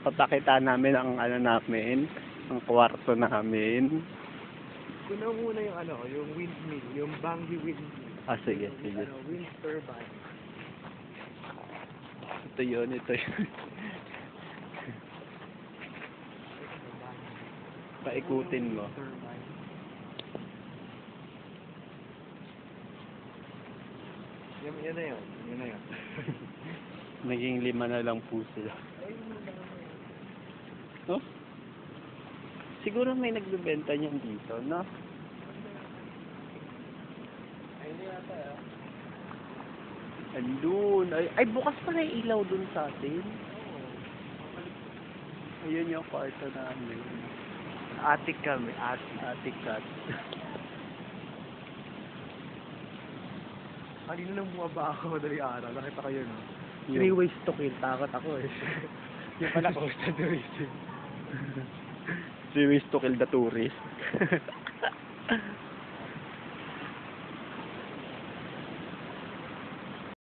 Papakita namin ang ano namin, ang kwarto namin. Kuna muna yung ano, yung windmill, yung Bangi windmill. Ah, sige, sige. Ano, wind turbine. Ito yun, ito yun. Paikutin mo. Turbine. Yan na yun. Yan na yun. Naging 5 na lang po sila. No? Siguro may nagbebenta niyan dito, no? Ay, hindi yata ah. Andun. Ay, bukas pa na yung ilaw dun sa atin. Ayun yung kwarto namin. Atik kami, atik. Attic cat. Kanina nang bumaba ako madaling araw. Nakita ko yun. Yung- 3 ways to kill. Takot ako eh. Yung pala ko sa tourism. 3 ways to kill the tourist.